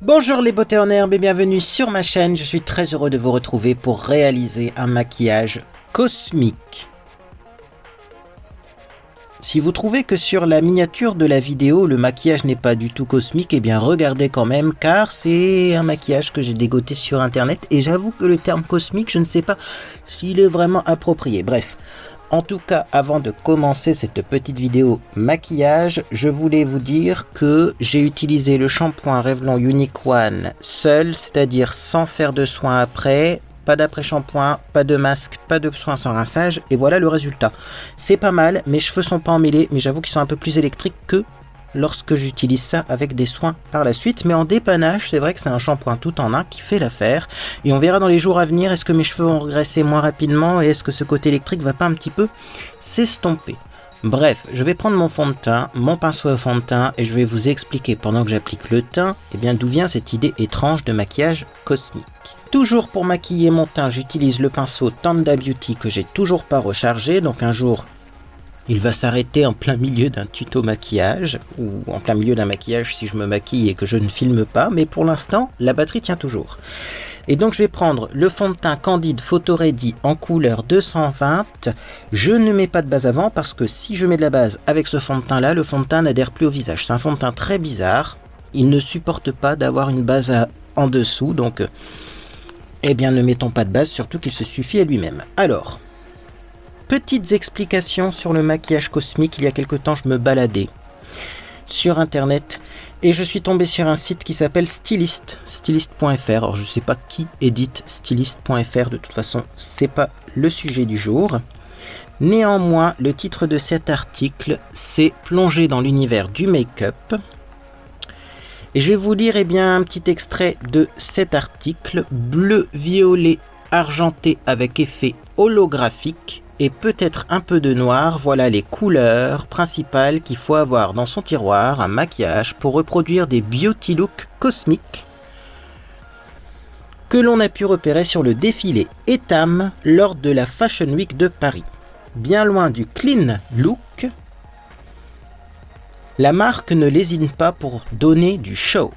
Bonjour les beautés en herbe et bienvenue sur ma chaîne, je suis très heureux de vous retrouver pour réaliser un maquillage cosmique. Si vous trouvez que sur la miniature de la vidéo le maquillage n'est pas du tout cosmique, eh bien regardez quand même car c'est un maquillage que j'ai dégoté sur internet et j'avoue que le terme cosmique je ne sais pas s'il est vraiment approprié, bref. En tout cas, avant de commencer cette petite vidéo maquillage, je voulais vous dire que j'ai utilisé le shampoing Revlon Unique One seul, c'est-à-dire sans faire de soin après, pas d'après-shampoing, pas de masque, pas de soin sans rinçage, et voilà le résultat. C'est pas mal, mes cheveux sont pas emmêlés, mais j'avoue qu'ils sont un peu plus électriques que lorsque j'utilise ça avec des soins par la suite, mais en dépannage, c'est vrai que c'est un shampoing tout en un qui fait l'affaire, et on verra dans les jours à venir est-ce que mes cheveux vont regresser moins rapidement et est-ce que ce côté électrique va pas un petit peu s'estomper. Bref, je vais prendre mon fond de teint, mon pinceau à fond de teint, et je vais vous expliquer pendant que j'applique le teint, eh bien d'où vient cette idée étrange de maquillage cosmique. Toujours pour maquiller mon teint, j'utilise le pinceau Tanda Beauty que j'ai toujours pas rechargé, donc un jour il va s'arrêter en plein milieu d'un tuto maquillage, ou en plein milieu d'un maquillage si je me maquille et que je ne filme pas, mais pour l'instant, la batterie tient toujours. Et donc je vais prendre le fond de teint Candid Photo Ready en couleur 220. Je ne mets pas de base avant parce que si je mets de la base avec ce fond de teint là, le fond de teint n'adhère plus au visage. C'est un fond de teint très bizarre, il ne supporte pas d'avoir une base en dessous, donc eh bien ne mettons pas de base, surtout qu'il se suffit à lui-même. Alors, petites explications sur le maquillage cosmique. Il y a quelque temps, je me baladais sur internet et je suis tombé sur un site qui s'appelle Stylist, stylist.fr. Alors je sais pas qui édite stylist.fr, de toute façon c'est pas le sujet du jour. Néanmoins, le titre de cet article, c'est Plonger dans l'univers du make-up. Et je vais vous lire un petit extrait de cet article. Bleu, violet, argenté avec effet holographique et peut-être un peu de noir, voilà les couleurs principales qu'il faut avoir dans son tiroir, un maquillage pour reproduire des beauty looks cosmiques que l'on a pu repérer sur le défilé Etam lors de la Fashion Week de Paris. Bien loin du clean look, la marque ne lésine pas pour donner du show.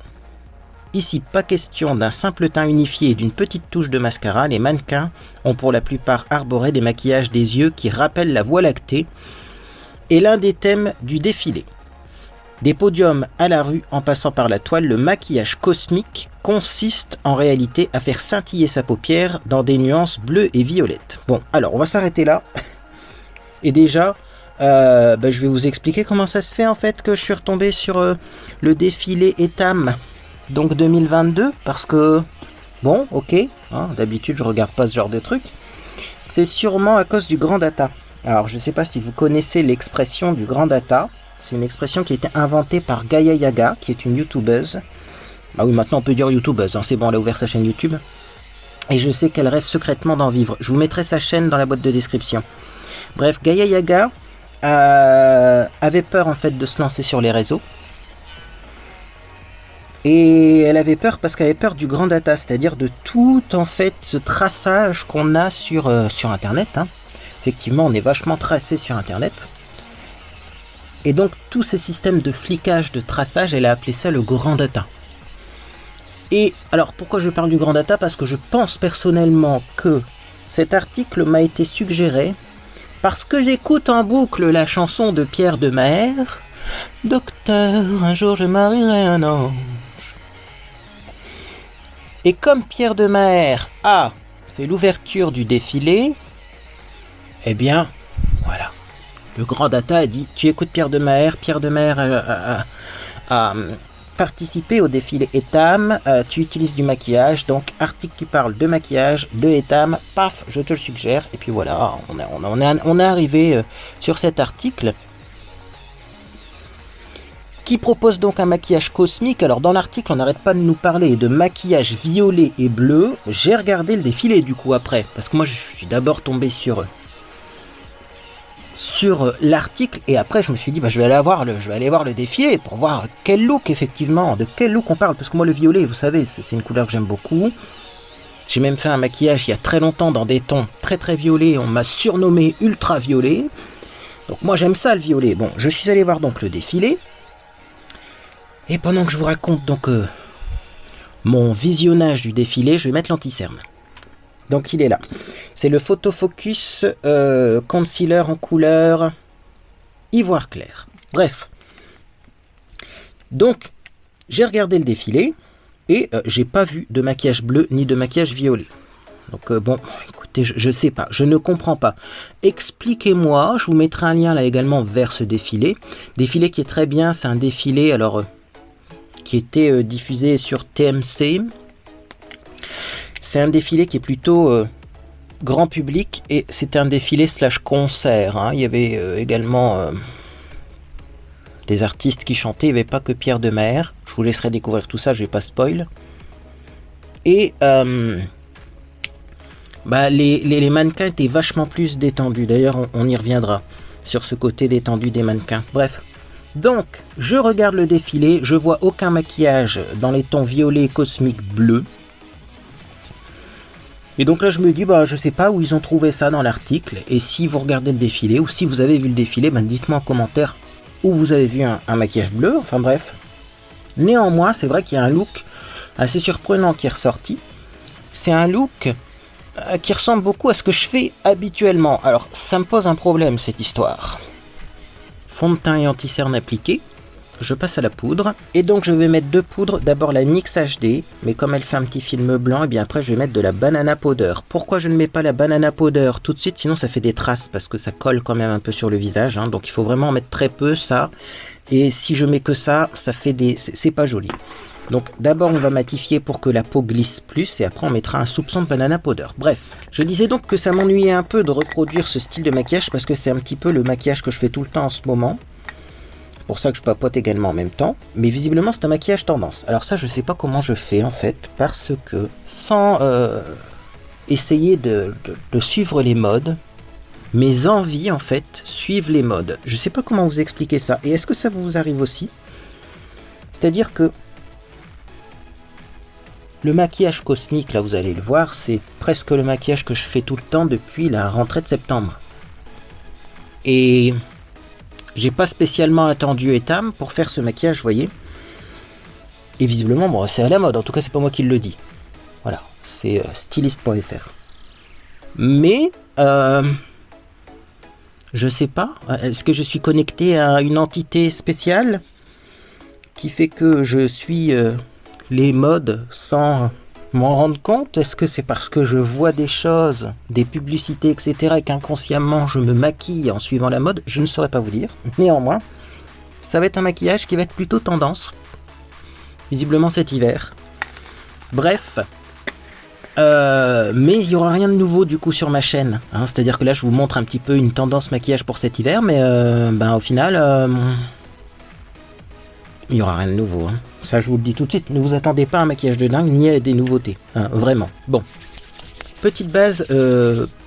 Ici, pas question d'un simple teint unifié et d'une petite touche de mascara, les mannequins ont pour la plupart arboré des maquillages des yeux qui rappellent la Voie lactée et l'un des thèmes du défilé. Des podiums à la rue en passant par la toile, le maquillage cosmique consiste en réalité à faire scintiller sa paupière dans des nuances bleues et violettes. Bon, alors on va s'arrêter là. Et déjà, je vais vous expliquer comment ça se fait en fait que je suis retombé sur le défilé Etam. Donc 2022, parce que, bon, ok, hein, d'habitude je regarde pas ce genre de truc, c'est sûrement à cause du grand data. Alors je ne sais pas si vous connaissez l'expression du grand data, c'est une expression qui a été inventée par Gaia Yaga, qui est une youtubeuse. Ah oui, maintenant on peut dire youtubeuse, hein, c'est bon, elle a ouvert sa chaîne YouTube. Et je sais qu'elle rêve secrètement d'en vivre, je vous mettrai sa chaîne dans la boîte de description. Bref, Gaia Yaga avait peur en fait de se lancer sur les réseaux. Et elle avait peur parce qu'elle avait peur du grand data, c'est-à-dire de tout en fait ce traçage qu'on a sur internet. Hein. Effectivement, on est vachement tracé sur internet. Et donc tous ces systèmes de flicage, de traçage, elle a appelé ça le grand data. Et alors pourquoi je parle du grand data? Parce que je pense personnellement que cet article m'a été suggéré parce que j'écoute en boucle la chanson de Pierre de Maher. Docteur, un jour je marierai un ange. Et comme Pierre de Maher a fait l'ouverture du défilé, eh bien, voilà. Le grand data a dit, tu écoutes Pierre de Maher a participé au défilé Etam, tu utilises du maquillage, donc article qui parle de maquillage, de Etam, paf, je te le suggère, et puis voilà, on est arrivé sur cet article qui propose donc un maquillage cosmique. Alors dans l'article on n'arrête pas de nous parler de maquillage violet et bleu. J'ai regardé le défilé du coup après, parce que moi je suis d'abord tombé sur l'article et après je me suis dit je vais aller voir le défilé pour voir quel look effectivement, de quel look on parle, parce que moi le violet vous savez c'est une couleur que j'aime beaucoup. J'ai même fait un maquillage il y a très longtemps dans des tons très très violets, on m'a surnommé ultra violet, donc moi j'aime ça le violet. Bon, je suis allé voir donc le défilé. Et pendant que je vous raconte donc mon visionnage du défilé, je vais mettre l'anti-cerne. Donc il est là. C'est le Photo Focus Concealer en couleur ivoire clair. Bref. Donc, j'ai regardé le défilé et j'ai pas vu de maquillage bleu ni de maquillage violet. Donc bon, écoutez, je sais pas, je ne comprends pas. Expliquez-moi, je vous mettrai un lien là également vers ce défilé. Défilé qui est très bien, c'est un défilé alors qui était diffusé sur TMC. C'est un défilé qui est plutôt grand public et c'était un défilé / concert. Hein. Il y avait également des artistes qui chantaient, il n'y avait pas que Pierre Demers. Je vous laisserai découvrir tout ça, je ne vais pas spoil. Et les mannequins étaient vachement plus détendus. D'ailleurs, on y reviendra sur ce côté détendu des mannequins. Bref. Donc, je regarde le défilé, je vois aucun maquillage dans les tons violet, cosmique, bleu. Et donc là, je me dis, je sais pas où ils ont trouvé ça dans l'article. Et si vous regardez le défilé, ou si vous avez vu le défilé, dites-moi en commentaire où vous avez vu un maquillage bleu. Enfin bref. Néanmoins, c'est vrai qu'il y a un look assez surprenant qui est ressorti. C'est un look qui ressemble beaucoup à ce que je fais habituellement. Alors, ça me pose un problème, cette histoire. Fond de teint et anti-cerne appliqué, je passe à la poudre, et donc je vais mettre deux poudres, d'abord la NYX HD, mais comme elle fait un petit film blanc, et bien après je vais mettre de la banana powder. Pourquoi je ne mets pas la banana powder tout de suite, sinon ça fait des traces, parce que ça colle quand même un peu sur le visage, hein, donc il faut vraiment en mettre très peu, ça, et si je mets que ça fait des... c'est pas joli. Donc d'abord on va matifier pour que la peau glisse plus et après on mettra un soupçon de banana powder. Bref, je disais donc que ça m'ennuyait un peu de reproduire ce style de maquillage parce que c'est un petit peu le maquillage que je fais tout le temps en ce moment. C'est pour ça que je papote également en même temps. Mais visiblement c'est un maquillage tendance. Alors ça je sais pas comment je fais en fait parce que sans essayer de suivre les modes, mes envies en fait suivent les modes. Je sais pas comment vous expliquer ça. Et est-ce que ça vous arrive aussi? C'est-à-dire que le maquillage cosmique, là vous allez le voir, c'est presque le maquillage que je fais tout le temps depuis la rentrée de septembre. Et j'ai pas spécialement attendu Etam pour faire ce maquillage, vous voyez. Et visiblement, c'est à la mode, en tout cas c'est pas moi qui le dis. Voilà, c'est stylist.fr. Mais, je sais pas, est-ce que je suis connecté à une entité spéciale qui fait que je suis... les modes sans m'en rendre compte? Est-ce que c'est parce que je vois des choses, des publicités, etc. et qu'inconsciemment je me maquille en suivant la mode? Je ne saurais pas vous dire. Néanmoins, ça va être un maquillage qui va être plutôt tendance, visiblement cet hiver. Bref, mais il n'y aura rien de nouveau du coup sur ma chaîne. Hein, c'est-à-dire que là je vous montre un petit peu une tendance maquillage pour cet hiver, mais au final... il n'y aura rien de nouveau, hein. Ça je vous le dis tout de suite, ne vous attendez pas à un maquillage de dingue ni à des nouveautés, hein, vraiment. Bon, petite base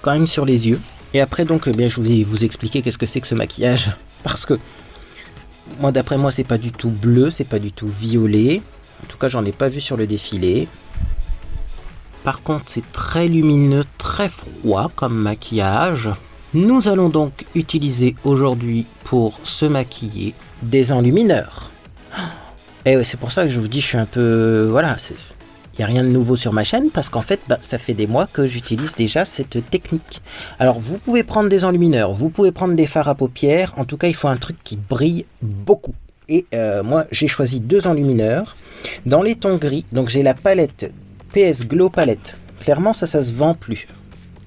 quand même sur les yeux, et après donc je vais vous expliquer qu'est-ce que c'est que ce maquillage, parce que moi d'après moi c'est pas du tout bleu, c'est pas du tout violet, en tout cas j'en ai pas vu sur le défilé. Par contre c'est très lumineux, très froid comme maquillage. Nous allons donc utiliser aujourd'hui pour se maquiller des enlumineurs. Et c'est pour ça que je vous dis, je suis un peu... Voilà, il n'y a rien de nouveau sur ma chaîne, parce qu'en fait, ça fait des mois que j'utilise déjà cette technique. Alors, vous pouvez prendre des enlumineurs, vous pouvez prendre des fards à paupières, en tout cas, il faut un truc qui brille beaucoup. Et moi, j'ai choisi deux enlumineurs, dans les tons gris, donc j'ai la palette PS Glow Palette. Clairement, ça se vend plus.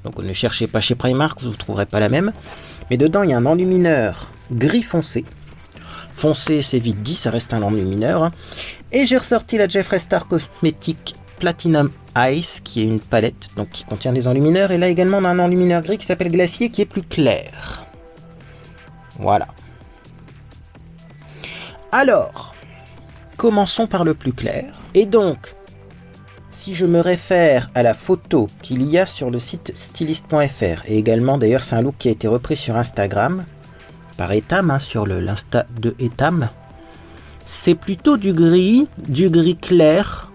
Donc, ne cherchez pas chez Primark, vous ne trouverez pas la même. Mais dedans, il y a un enlumineur gris foncé. Foncé, c'est vite dit, ça reste un enlumineur. Hein. Et j'ai ressorti la Jeffree Star Cosmetics Platinum Ice, qui est une palette donc qui contient des enlumineurs. Et là également, on a un enlumineur gris qui s'appelle Glacier, qui est plus clair. Voilà. Alors, commençons par le plus clair. Et donc, si je me réfère à la photo qu'il y a sur le site stylist.fr, et également, d'ailleurs, c'est un look qui a été repris sur Instagram, par Etam, hein, sur l'insta de Etam, c'est plutôt du gris clair.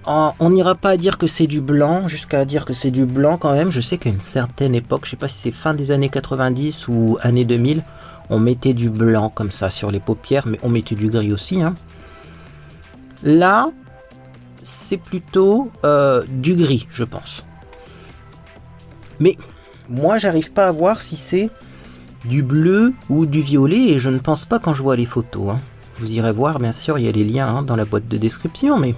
On n'ira pas à dire que c'est du blanc, jusqu'à dire que c'est du blanc quand même. Je sais qu'à une certaine époque, je sais pas si c'est fin des années 90 ou années 2000, on mettait du blanc comme ça sur les paupières, mais on mettait du gris aussi. Hein. Là, c'est plutôt du gris, je pense. Mais moi, j'arrive pas à voir si c'est du bleu ou du violet, et je ne pense pas quand je vois les photos. Hein. Vous irez voir, bien sûr, il y a les liens dans la boîte de description, mais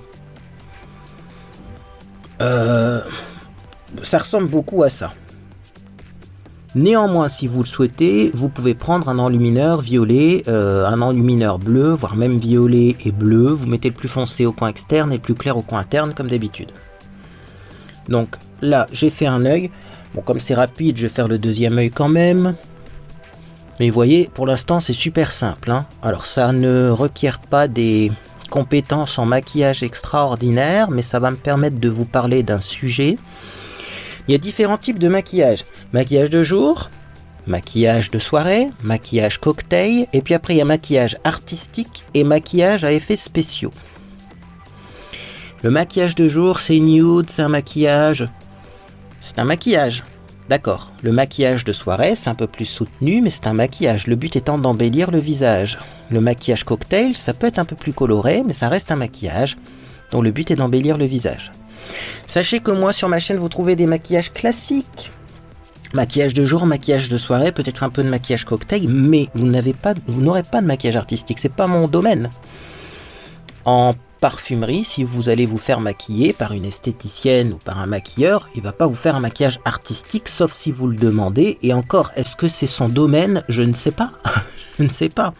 ça ressemble beaucoup à ça. Néanmoins, si vous le souhaitez, vous pouvez prendre un enlumineur violet, un enlumineur bleu, voire même violet et bleu. Vous mettez le plus foncé au coin externe et le plus clair au coin interne, comme d'habitude. Donc là, j'ai fait un œil. Bon, comme c'est rapide, je vais faire le deuxième œil quand même. Mais vous voyez, pour l'instant, c'est super simple. Hein. Alors, ça ne requiert pas des compétences en maquillage extraordinaires, mais ça va me permettre de vous parler d'un sujet. Il y a différents types de maquillage. Maquillage de jour, maquillage de soirée, maquillage cocktail, et puis après il y a maquillage artistique et maquillage à effets spéciaux. Le maquillage de jour, c'est nude, c'est un maquillage. C'est un maquillage, d'accord. Le maquillage de soirée, c'est un peu plus soutenu, mais c'est un maquillage. Le but étant d'embellir le visage. Le maquillage cocktail, ça peut être un peu plus coloré, mais ça reste un maquillage, dont le but est d'embellir le visage. Sachez que moi sur ma chaîne vous trouvez des maquillages classiques, maquillage de jour, maquillage de soirée, peut-être un peu de maquillage cocktail, mais vous n'aurez pas de maquillage artistique, c'est pas mon domaine. En parfumerie, si vous allez vous faire maquiller par une esthéticienne ou par un maquilleur, il va pas vous faire un maquillage artistique sauf si vous le demandez, et encore, est-ce que c'est son domaine? Je ne sais pas, je ne sais pas.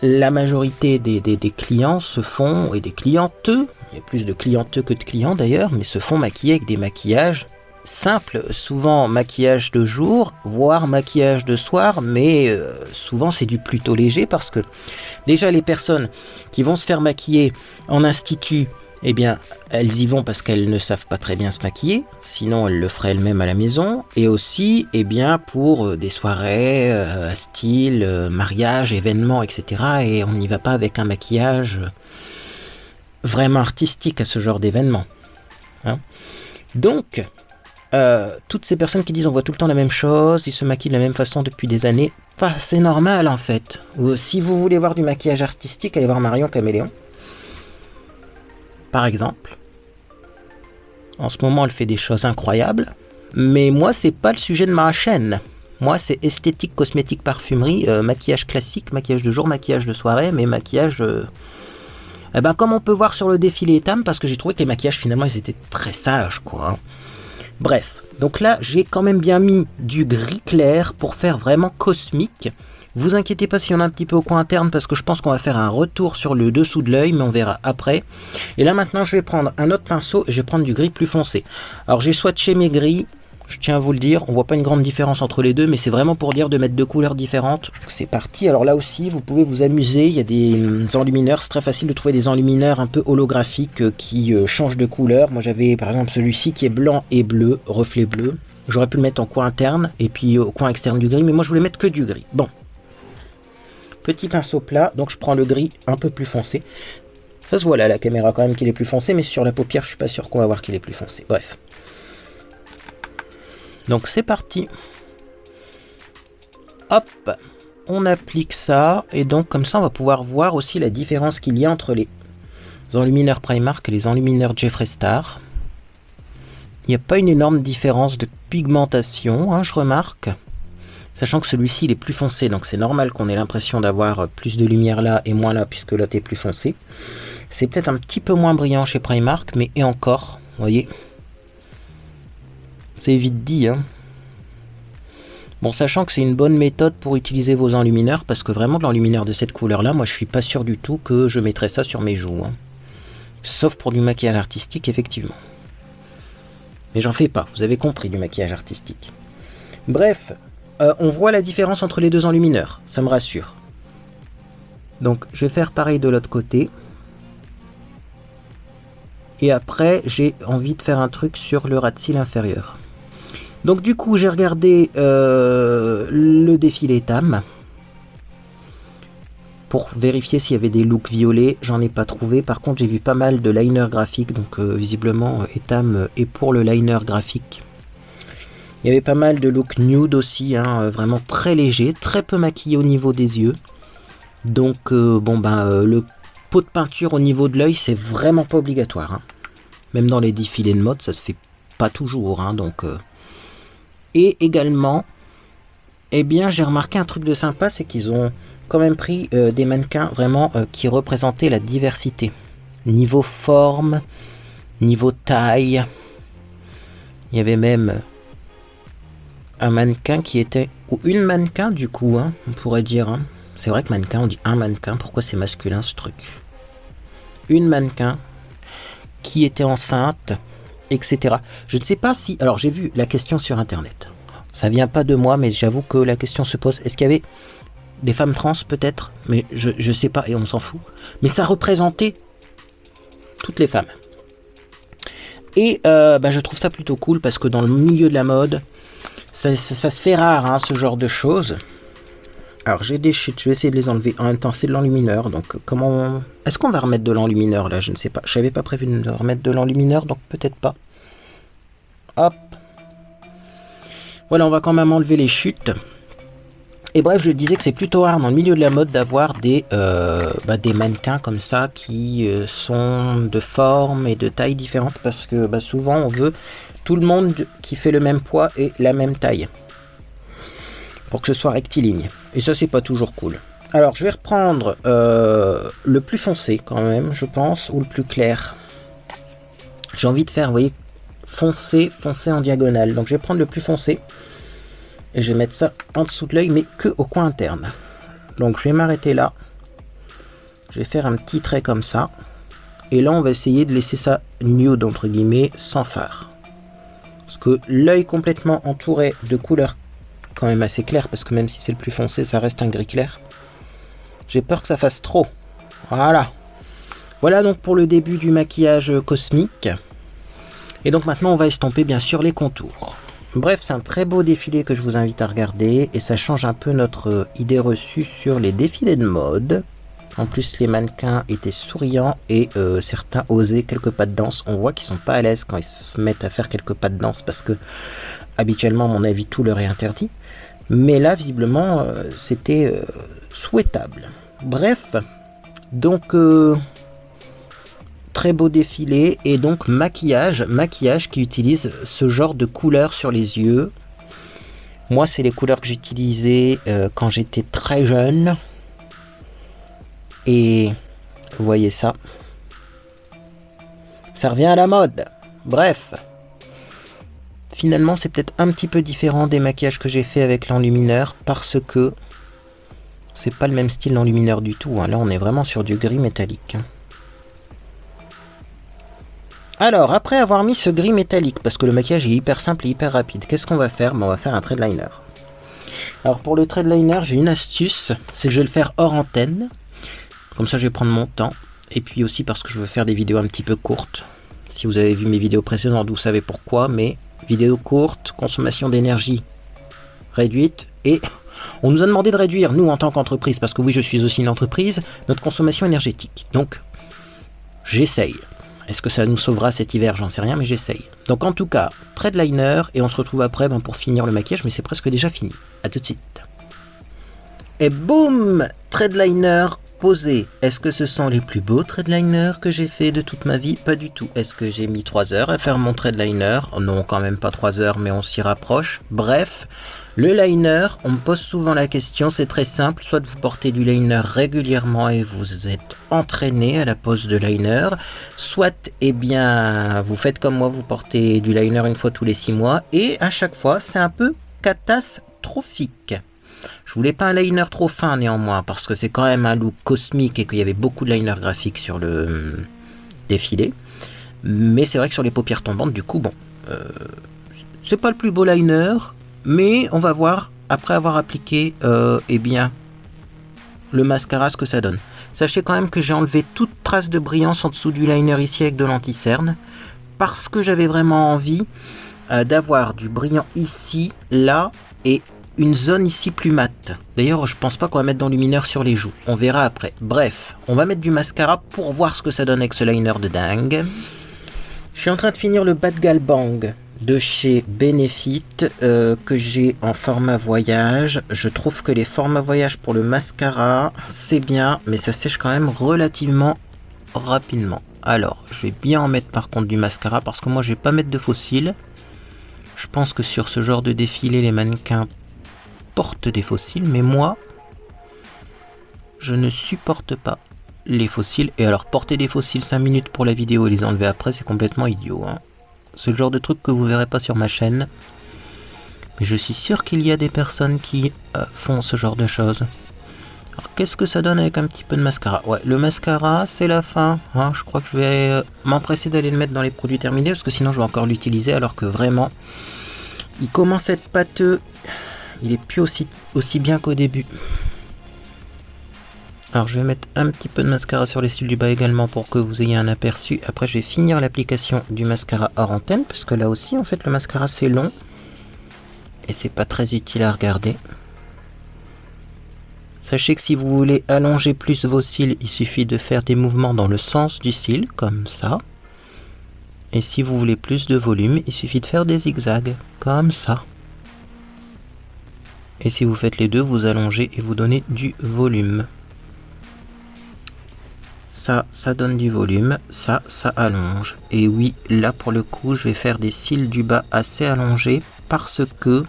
La majorité des clients se font, et des clienteux, il y a plus de clienteux que de clients d'ailleurs, mais se font maquiller avec des maquillages simples, souvent maquillage de jour, voire maquillage de soir, mais souvent c'est du plutôt léger parce que déjà les personnes qui vont se faire maquiller en institut, eh bien elles y vont parce qu'elles ne savent pas très bien se maquiller, sinon elles le feraient elles-mêmes à la maison, et aussi eh bien pour des soirées style mariage, événements, etc. Et on n'y va pas avec un maquillage vraiment artistique à ce genre d'événement. Hein. Donc, toutes ces personnes qui disent on voit tout le temps la même chose, ils se maquillent de la même façon depuis des années, c'est normal en fait. Si vous voulez voir du maquillage artistique, allez voir Marion Caméléon. Par exemple. En ce moment, elle fait des choses incroyables. Mais moi, c'est pas le sujet de ma chaîne. Moi, c'est esthétique, cosmétique, parfumerie, maquillage classique, maquillage de jour, maquillage de soirée, mais maquillage... Eh ben, comme on peut voir sur le défilé Etam, parce que j'ai trouvé que les maquillages, finalement, ils étaient très sages, quoi. Bref, donc là, j'ai quand même bien mis du gris clair pour faire vraiment cosmique. Vous inquiétez pas s'il y en a un petit peu au coin interne, parce que je pense qu'on va faire un retour sur le dessous de l'œil, mais on verra après. Et là, maintenant, je vais prendre un autre pinceau et je vais prendre du gris plus foncé. Alors, j'ai swatché mes gris. Je tiens à vous le dire, on voit pas une grande différence entre les deux, mais c'est vraiment pour dire de mettre deux couleurs différentes. C'est parti. Alors là aussi, vous pouvez vous amuser. Il y a des enlumineurs. C'est très facile de trouver des enlumineurs un peu holographiques qui changent de couleur. Moi, j'avais par exemple celui-ci qui est blanc et bleu, reflet bleu. J'aurais pu le mettre en coin interne et puis au coin externe du gris, mais moi, je voulais mettre que du gris. Bon. Petit pinceau plat, donc je prends le gris un peu plus foncé. Ça se voit là, la caméra quand même qu'il est plus foncé, mais sur la paupière, je suis pas sûr qu'on va voir qu'il est plus foncé. Bref. Donc c'est parti. Hop, on applique ça, et donc comme ça on va pouvoir voir aussi la différence qu'il y a entre les enlumineurs Primark et les enlumineurs Jeffree Star. Il n'y a pas une énorme différence de pigmentation, hein, je remarque. Sachant que celui-ci il est plus foncé, donc c'est normal qu'on ait l'impression d'avoir plus de lumière là et moins là, puisque l'autre est plus foncé. C'est peut-être un petit peu moins brillant chez Primark, mais et encore, vous voyez. C'est vite dit, hein. Bon, sachant que c'est une bonne méthode pour utiliser vos enlumineurs, parce que vraiment de l'enlumineur de cette couleur-là, moi je suis pas sûr du tout que je mettrais ça sur mes joues. Hein. Sauf pour du maquillage artistique, effectivement. Mais j'en fais pas, vous avez compris, du maquillage artistique. Bref, on voit la différence entre les deux enlumineurs, ça me rassure. Donc je vais faire pareil de l'autre côté. Et après, j'ai envie de faire un truc sur le ras de cils inférieur. Donc du coup, j'ai regardé le défilé Etam pour vérifier s'il y avait des looks violets. J'en ai pas trouvé. Par contre, j'ai vu pas mal de liner graphique. Donc visiblement, Etam est pour le liner graphique. Il y avait pas mal de looks nude aussi, hein, vraiment très léger, très peu maquillé au niveau des yeux. Donc le pot de peinture au niveau de l'œil, c'est vraiment pas obligatoire. Hein. Même dans les défilés de mode, ça se fait pas toujours. Hein, donc, Et également, eh bien, j'ai remarqué un truc de sympa, c'est qu'ils ont quand même pris des mannequins vraiment qui représentaient la diversité. Niveau forme, niveau taille. Il y avait même un mannequin qui était... Ou une mannequin du coup, hein, on pourrait dire. Hein. C'est vrai que mannequin, on dit un mannequin. Pourquoi c'est masculin ce truc? Une mannequin qui était enceinte, etc. Je ne sais pas si... Alors j'ai vu la question sur internet. Ça vient pas de moi, mais j'avoue que la question se pose. Est-ce qu'il y avait des femmes trans peut-être? Mais je sais pas et on s'en fout. Mais ça représentait toutes les femmes. Et je trouve ça plutôt cool parce que dans le milieu de la mode, ça se fait rare, hein, ce genre de choses. Alors j'ai des chutes, je vais essayer de les enlever. En même temps, c'est de l'enlumineur, donc comment... Est-ce qu'on va remettre de l'enlumineur là? Je ne sais pas. Je n'avais pas prévu de remettre de l'enlumineur, donc peut-être pas. Hop. Voilà, on va quand même enlever les chutes. Et bref, je disais que c'est plutôt rare dans le milieu de la mode d'avoir des mannequins comme ça qui sont de forme et de taille différentes parce que souvent on veut tout le monde qui fait le même poids et la même taille pour que ce soit rectiligne. Et ça, c'est pas toujours cool. Alors, je vais reprendre le plus foncé quand même, je pense, ou le plus clair. J'ai envie de faire, vous voyez, foncé en diagonale. Donc, je vais prendre le plus foncé. Et je vais mettre ça en dessous de l'œil, mais que au coin interne. Donc je vais m'arrêter là. Je vais faire un petit trait comme ça. Et là, on va essayer de laisser ça nude, entre guillemets, sans fard. Parce que l'œil complètement entouré de couleurs quand même assez claires, parce que même si c'est le plus foncé, ça reste un gris clair. J'ai peur que ça fasse trop. Voilà. Voilà donc pour le début du maquillage cosmique. Et donc maintenant, on va estomper bien sûr les contours. Bref, c'est un très beau défilé que je vous invite à regarder et ça change un peu notre idée reçue sur les défilés de mode. En plus, les mannequins étaient souriants et certains osaient quelques pas de danse. On voit qu'ils sont pas à l'aise quand ils se mettent à faire quelques pas de danse parce que habituellement, à mon avis, tout leur est interdit. Mais là, visiblement, c'était souhaitable. Bref, donc... très beau défilé et donc maquillage qui utilise ce genre de couleurs sur les yeux. Moi, c'est les couleurs que j'utilisais quand j'étais très jeune. Et vous voyez ça. Ça revient à la mode. Bref. Finalement, c'est peut-être un petit peu différent des maquillages que j'ai fait avec l'enlumineur parce que c'est pas le même style d'enlumineur du tout. Hein. Là, on est vraiment sur du gris métallique. Alors, après avoir mis ce gris métallique, parce que le maquillage est hyper simple et hyper rapide, qu'est-ce qu'on va faire? On va faire un trait de liner. Alors, pour le trait de liner, j'ai une astuce, c'est que je vais le faire hors antenne. Comme ça, je vais prendre mon temps. Et puis aussi parce que je veux faire des vidéos un petit peu courtes. Si vous avez vu mes vidéos précédentes, vous savez pourquoi, mais vidéos courtes, consommation d'énergie réduite. Et on nous a demandé de réduire, nous, en tant qu'entreprise, parce que oui, je suis aussi une entreprise, notre consommation énergétique. Donc, j'essaye. Est-ce que ça nous sauvera cet hiver? J'en sais rien, mais j'essaye. Donc en tout cas, trait de liner, et on se retrouve après pour finir le maquillage, mais c'est presque déjà fini. A tout de suite. Et boum! Trait de liner posé. Est-ce que ce sont les plus beaux traits de liner que j'ai fait de toute ma vie? Pas du tout. Est-ce que j'ai mis 3 heures à faire mon trait de liner? Non, quand même pas 3 heures, mais on s'y rapproche. Bref, le liner, on me pose souvent la question, c'est très simple, soit vous portez du liner régulièrement et vous êtes entraîné à la pose de liner, soit, eh bien, vous faites comme moi, vous portez du liner une fois tous les 6 mois, et à chaque fois, c'est un peu catastrophique. Je voulais pas un liner trop fin néanmoins, parce que c'est quand même un look cosmique et qu'il y avait beaucoup de liner graphique sur le défilé, mais c'est vrai que sur les paupières tombantes, du coup, bon, c'est pas le plus beau liner, mais on va voir, après avoir appliqué eh bien, le mascara, ce que ça donne. Sachez quand même que j'ai enlevé toute trace de brillance en dessous du liner ici avec de l'anti-cerne, parce que j'avais vraiment envie d'avoir du brillant ici, là, et une zone ici plus mate. D'ailleurs, je pense pas qu'on va mettre d'enlumineur sur les joues. On verra après. Bref, on va mettre du mascara pour voir ce que ça donne avec ce liner de dingue. Je suis en train de finir le Bad Gal Bang de chez Benefit que j'ai en format voyage. Je trouve que les formats voyage pour le mascara, c'est bien, mais ça sèche quand même relativement rapidement. Alors, je vais bien en mettre par contre du mascara parce que moi je vais pas mettre de faux cils. Je pense que sur ce genre de défilé, les mannequins portent des faux cils, mais moi, je ne supporte pas les faux cils. Et alors, porter des faux cils 5 minutes pour la vidéo et les enlever après, c'est complètement idiot, hein. C'est le genre de truc que vous verrez pas sur ma chaîne. Mais je suis sûr qu'il y a des personnes qui font ce genre de choses. Alors qu'est-ce que ça donne avec un petit peu de mascara? Ouais, le mascara, c'est la fin. Hein, je crois que je vais m'empresser d'aller le mettre dans les produits terminés. Parce que sinon je vais encore l'utiliser. Alors que vraiment, il commence à être pâteux. Il est plus aussi bien qu'au début. Alors je vais mettre un petit peu de mascara sur les cils du bas également pour que vous ayez un aperçu. Après je vais finir l'application du mascara hors antenne, parce que là aussi en fait le mascara c'est long et c'est pas très utile à regarder. Sachez que si vous voulez allonger plus vos cils, il suffit de faire des mouvements dans le sens du cil, comme ça. Et si vous voulez plus de volume, il suffit de faire des zigzags, comme ça. Et si vous faites les deux, vous allongez et vous donnez du volume. Ça donne du volume, ça allonge. Et oui, là pour le coup, je vais faire des cils du bas assez allongés parce que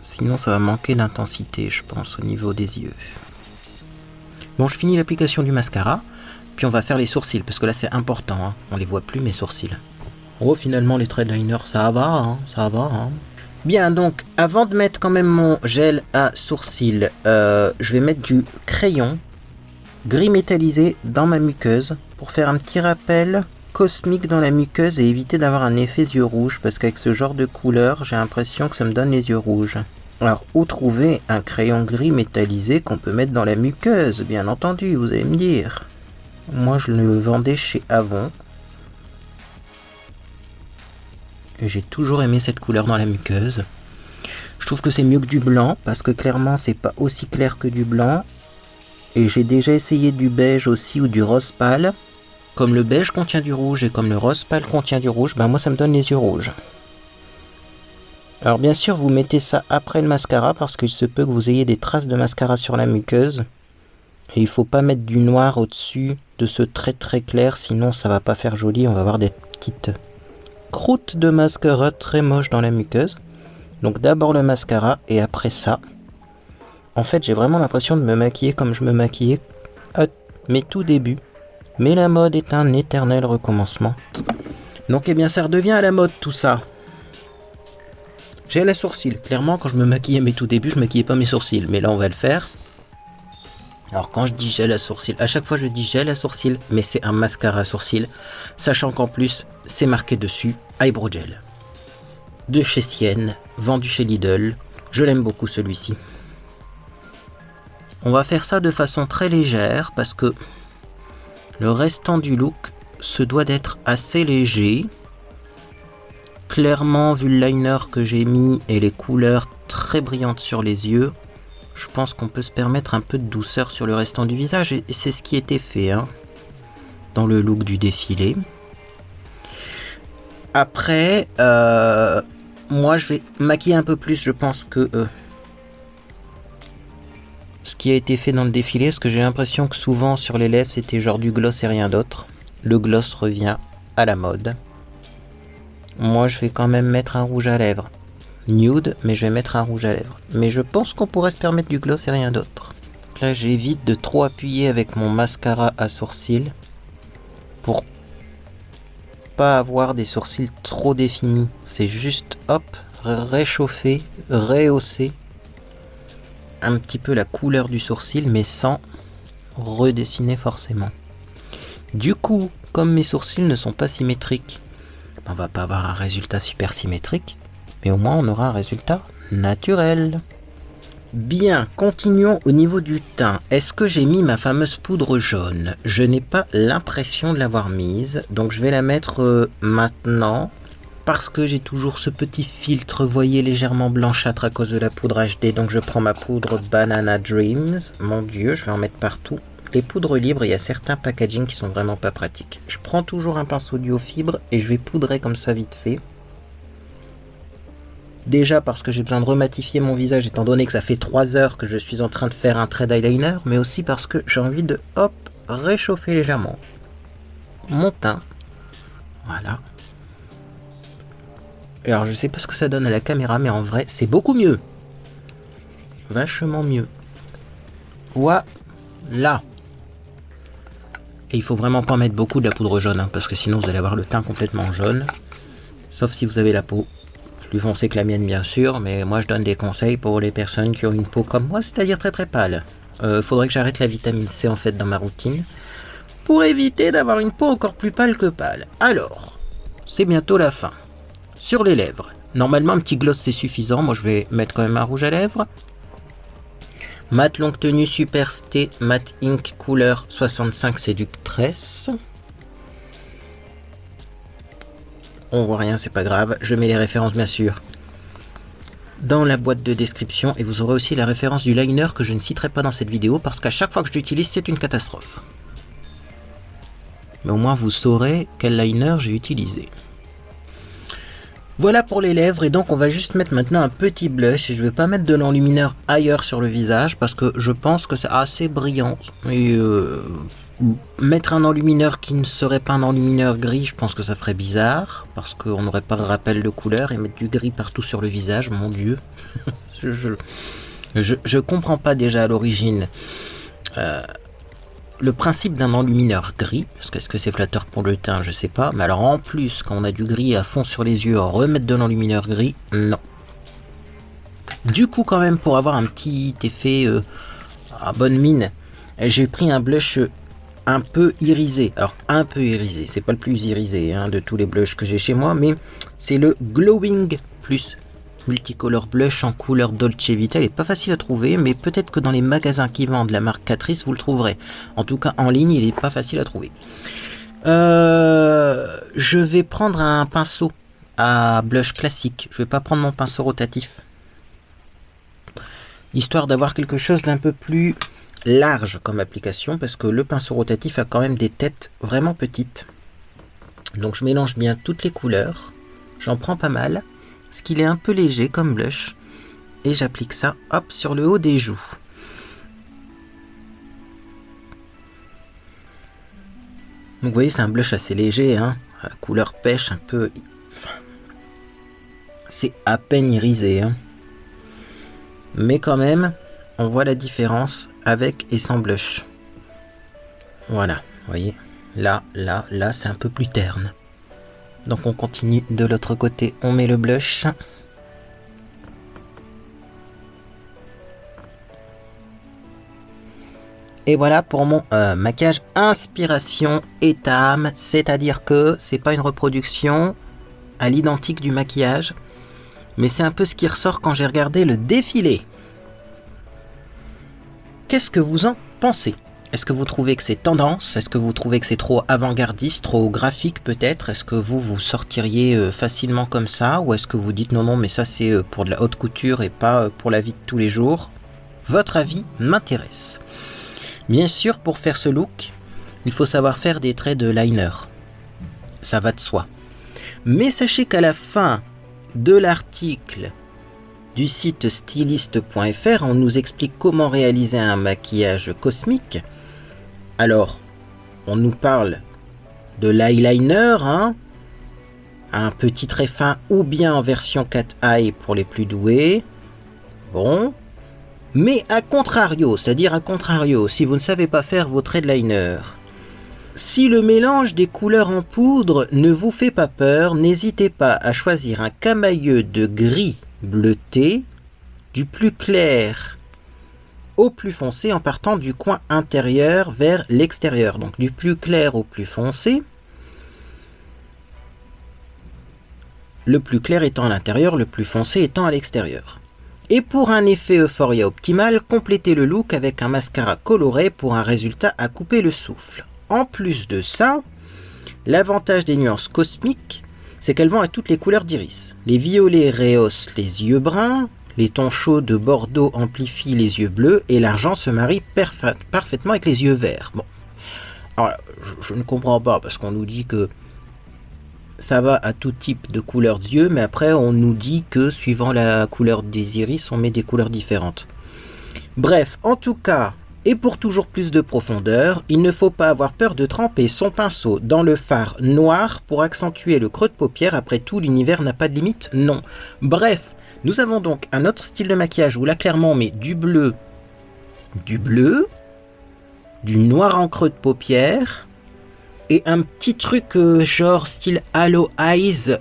sinon ça va manquer d'intensité, je pense, au niveau des yeux. Bon, je finis l'application du mascara, puis on va faire les sourcils, parce que là c'est important, hein. On les voit plus mes sourcils. Oh, finalement les traits de liner, ça va, hein, ça va, hein. Bien, donc, avant de mettre quand même mon gel à sourcils, je vais mettre du crayon gris métallisé dans ma muqueuse pour faire un petit rappel cosmique dans la muqueuse et éviter d'avoir un effet yeux rouges, parce qu'avec ce genre de couleur, j'ai l'impression que ça me donne les yeux rouges. Alors, où trouver un crayon gris métallisé qu'on peut mettre dans la muqueuse? Bien entendu, vous allez me dire. Moi, je le vendais chez Avon. Et j'ai toujours aimé cette couleur dans la muqueuse. Je trouve que c'est mieux que du blanc, parce que clairement, c'est pas aussi clair que du blanc. Et j'ai déjà essayé du beige aussi ou du rose pâle. Comme le beige contient du rouge et comme le rose pâle contient du rouge, ben moi ça me donne les yeux rouges. Alors bien sûr vous mettez ça après le mascara parce qu'il se peut que vous ayez des traces de mascara sur la muqueuse. Et il faut pas mettre du noir au-dessus de ce trait très clair, sinon ça va pas faire joli, on va avoir des petites croûtes de mascara très moches dans la muqueuse. Donc d'abord le mascara et après ça. En fait, j'ai vraiment l'impression de me maquiller comme je me maquillais à mes tout débuts. Mais la mode est un éternel recommencement. Donc, eh bien, ça redevient à la mode tout ça. Gel à sourcils. Clairement, quand je me maquillais à mes tout débuts, je maquillais pas mes sourcils. Mais là, on va le faire. Alors, quand je dis gel à sourcils, à chaque fois je dis gel à sourcils, mais c'est un mascara à sourcils. Sachant qu'en plus, c'est marqué dessus Eyebrow Gel. De chez Sienne, vendu chez Lidl. Je l'aime beaucoup celui-ci. On va faire ça de façon très légère parce que le restant du look se doit d'être assez léger. Clairement, vu le liner que j'ai mis et les couleurs très brillantes sur les yeux, je pense qu'on peut se permettre un peu de douceur sur le restant du visage et c'est ce qui était fait hein, dans le look du défilé. Après, moi je vais maquiller un peu plus, je pense que ce qui a été fait dans le défilé, parce que j'ai l'impression que souvent sur les lèvres c'était genre du gloss et rien d'autre. Le gloss revient à la mode. Moi je vais quand même mettre un rouge à lèvres nude, mais je vais mettre un rouge à lèvres. Mais je pense qu'on pourrait se permettre du gloss et rien d'autre. Là j'évite de trop appuyer avec mon mascara à sourcils pour pas avoir des sourcils trop définis. C'est juste hop, réchauffer, rehausser un petit peu la couleur du sourcil, mais sans redessiner forcément. Du coup, comme mes sourcils ne sont pas symétriques, on va pas avoir un résultat super symétrique, mais au moins on aura un résultat naturel. Bien, continuons au niveau du teint. Est-ce que j'ai mis ma fameuse poudre jaune? Je n'ai pas l'impression de l'avoir mise, donc je vais la mettre maintenant. Parce que j'ai toujours ce petit filtre, voyez, légèrement blanchâtre à cause de la poudre HD. Donc je prends ma poudre Banana Dreams. Mon Dieu, je vais en mettre partout. Les poudres libres, il y a certains packaging qui sont vraiment pas pratiques. Je prends toujours un pinceau duo fibre et je vais poudrer comme ça vite fait. Déjà parce que j'ai besoin de rematifier mon visage étant donné que ça fait 3 heures que je suis en train de faire un trait d'eyeliner, mais aussi parce que j'ai envie de, hop, réchauffer légèrement mon teint. Voilà. Et alors je sais pas ce que ça donne à la caméra, mais en vrai c'est beaucoup mieux. Vachement mieux. Voilà. Et il faut vraiment pas mettre beaucoup de la poudre jaune, hein, parce que sinon vous allez avoir le teint complètement jaune. Sauf si vous avez la peau plus foncée que la mienne bien sûr, mais moi je donne des conseils pour les personnes qui ont une peau comme moi, c'est-à-dire très très pâle. Faudrait que j'arrête la vitamine C en fait dans ma routine, pour éviter d'avoir une peau encore plus pâle que pâle. Alors, c'est bientôt la fin. Sur les lèvres, normalement un petit gloss c'est suffisant, moi je vais mettre quand même un rouge à lèvres. Matte longue tenue Super Stay Matte Ink couleur 65 séductresse. On voit rien, c'est pas grave, je mets les références bien sûr dans la boîte de description et vous aurez aussi la référence du liner que je ne citerai pas dans cette vidéo parce qu'à chaque fois que je l'utilise c'est une catastrophe. Mais au moins vous saurez quel liner j'ai utilisé. Voilà pour les lèvres et donc on va juste mettre maintenant un petit blush et je vais pas mettre de l'enlumineur ailleurs sur le visage parce que je pense que c'est assez brillant et mettre un enlumineur qui ne serait pas un enlumineur gris, je pense que ça ferait bizarre parce qu'on n'aurait pas de rappel de couleur et mettre du gris partout sur le visage, mon dieu. je comprends pas déjà à l'origine le principe d'un enlumineur gris, parce que est-ce que c'est flatteur pour le teint, je sais pas, mais alors en plus quand on a du gris à fond sur les yeux, remettre de l'enlumineur gris, non. Du coup quand même pour avoir un petit effet à bonne mine, j'ai pris un blush un peu irisé. Alors un peu irisé, c'est pas le plus irisé hein, de tous les blushs que j'ai chez moi, mais c'est le Glowing Plus Multicolor Blush en couleur Dolce Vita. Il est pas facile à trouver, mais peut-être que dans les magasins qui vendent la marque Catrice, vous le trouverez. En tout cas, en ligne, il est pas facile à trouver. Je vais prendre un pinceau à blush classique. Je vais pas prendre mon pinceau rotatif. Histoire d'avoir quelque chose d'un peu plus large comme application, parce que le pinceau rotatif a quand même des têtes vraiment petites. Donc je mélange bien toutes les couleurs. J'en prends pas mal. Parce qu'il est un peu léger comme blush et j'applique ça hop sur le haut des joues. Donc vous voyez c'est un blush assez léger hein, couleur pêche un peu, c'est à peine irisé hein. Mais quand même on voit la différence avec et sans blush. Voilà, vous voyez là c'est un peu plus terne. Donc on continue de l'autre côté, on met le blush. Et voilà pour mon maquillage inspiration Etam, c'est-à-dire que c'est pas une reproduction à l'identique du maquillage, mais c'est un peu ce qui ressort quand j'ai regardé le défilé. Qu'est-ce que vous en pensez ? Est-ce que vous trouvez que c'est tendance? Est-ce que vous trouvez que c'est trop avant-gardiste, trop graphique peut-être? Est-ce que vous sortiriez facilement comme ça? Ou est-ce que vous dites non, mais ça c'est pour de la haute couture et pas pour la vie de tous les jours? Votre avis m'intéresse. Bien sûr, pour faire ce look, il faut savoir faire des traits de liner. Ça va de soi. Mais sachez qu'à la fin de l'article du site styliste.fr, on nous explique comment réaliser un maquillage cosmique. Alors, on nous parle de l'eyeliner, hein, un petit trait fin ou bien en version cat eye pour les plus doués. Bon, mais à contrario, c'est-à-dire à contrario, si vous ne savez pas faire vos traits de liner, si le mélange des couleurs en poudre ne vous fait pas peur, n'hésitez pas à choisir un camailleux de gris bleuté, du plus clair au plus foncé en partant du coin intérieur vers l'extérieur. Donc du plus clair au plus foncé. Le plus clair étant à l'intérieur, le plus foncé étant à l'extérieur. Et pour un effet euphoria optimal, complétez le look avec un mascara coloré pour un résultat à couper le souffle. En plus de ça, l'avantage des nuances cosmiques, c'est qu'elles vont à toutes les couleurs d'iris. Les violets rehaussent les yeux bruns, les tons chauds de Bordeaux amplifient les yeux bleus et l'argent se marie parfaitement avec les yeux verts. Bon, alors je ne comprends pas parce qu'on nous dit que ça va à tout type de couleur d'yeux, mais après on nous dit que suivant la couleur des iris, on met des couleurs différentes. Bref, en tout cas, et pour toujours plus de profondeur, il ne faut pas avoir peur de tremper son pinceau dans le fard noir pour accentuer le creux de paupière. Après tout, l'univers n'a pas de limite, non. Bref, nous avons donc un autre style de maquillage où là clairement on met du bleu, du noir en creux de paupière, et un petit truc genre style Halo Eyes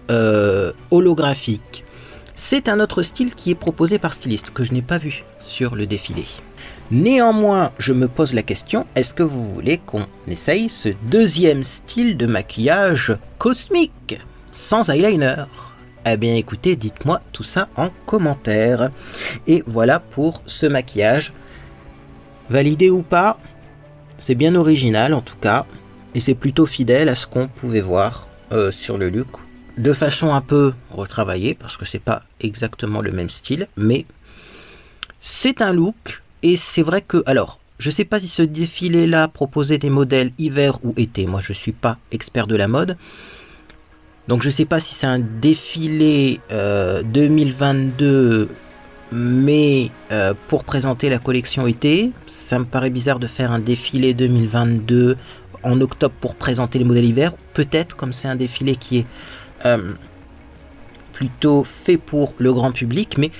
holographique. C'est un autre style qui est proposé par styliste que je n'ai pas vu sur le défilé. Néanmoins, je me pose la question, est-ce que vous voulez qu'on essaye ce deuxième style de maquillage cosmique, sans eyeliner? Eh bien écoutez, dites-moi tout ça en commentaire. Et voilà pour ce maquillage. Validé ou pas, c'est bien original en tout cas. Et c'est plutôt fidèle à ce qu'on pouvait voir sur le look. De façon un peu retravaillée, parce que c'est pas exactement le même style, mais c'est un look. Et c'est vrai que, alors, je sais pas si ce défilé-là proposait des modèles hiver ou été. Moi, je suis pas expert de la mode. Donc, je sais pas si c'est un défilé 2022, mais pour présenter la collection été. Ça me paraît bizarre de faire un défilé 2022 en octobre pour présenter les modèles hiver. Peut-être, comme c'est un défilé qui est plutôt fait pour le grand public, mais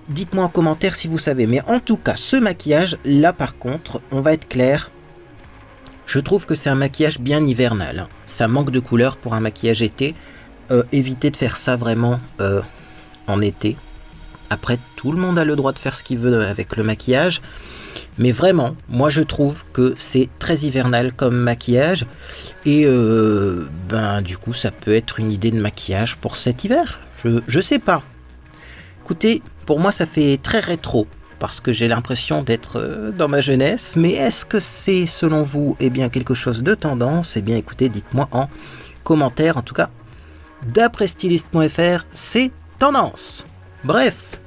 dites-moi en commentaire si vous savez. Mais en tout cas, ce maquillage, là par contre, on va être clair, je trouve que c'est un maquillage bien hivernal. Ça manque de couleur pour un maquillage été. Évitez de faire ça vraiment en été. Après, tout le monde a le droit de faire ce qu'il veut avec le maquillage. Mais vraiment, moi je trouve que c'est très hivernal comme maquillage. Et du coup, ça peut être une idée de maquillage pour cet hiver. Je sais pas. Écoutez, pour moi ça fait très rétro. Parce que j'ai l'impression d'être dans ma jeunesse. Mais est-ce que c'est selon vous quelque chose de tendance? Eh bien écoutez, dites-moi en commentaire. En tout cas, d'après styliste.fr, c'est tendance. Bref,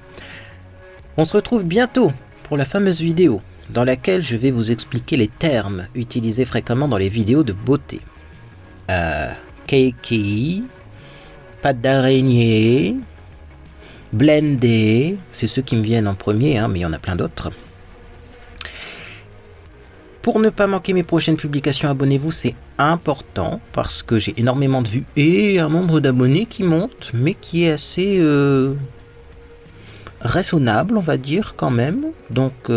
on se retrouve bientôt pour la fameuse vidéo dans laquelle je vais vous expliquer les termes utilisés fréquemment dans les vidéos de beauté. Cakey, pâte d'araignée, blendé, c'est ceux qui me viennent en premier, mais il y en a plein d'autres. Pour ne pas manquer mes prochaines publications, abonnez-vous, c'est important parce que j'ai énormément de vues et un nombre d'abonnés qui monte, mais qui est assez raisonnable, on va dire quand même. Donc,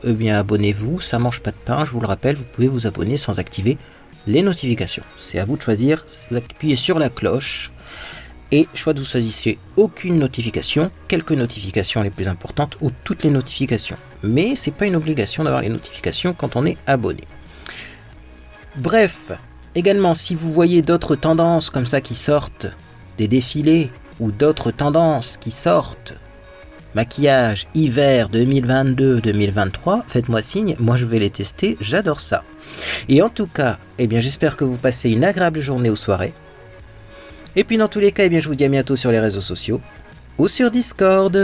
abonnez-vous, ça mange pas de pain, je vous le rappelle, vous pouvez vous abonner sans activer les notifications. C'est à vous de choisir, vous appuyez sur la cloche et soit vous choisissez aucune notification, quelques notifications les plus importantes ou toutes les notifications. Mais c'est pas une obligation d'avoir les notifications quand on est abonné. Bref, également si vous voyez d'autres tendances comme ça qui sortent des défilés ou d'autres tendances qui sortent maquillage hiver 2022-2023, faites-moi signe, moi je vais les tester, j'adore ça. Et en tout cas, j'espère que vous passez une agréable journée ou soirée. Et puis dans tous les cas, je vous dis à bientôt sur les réseaux sociaux ou sur Discord.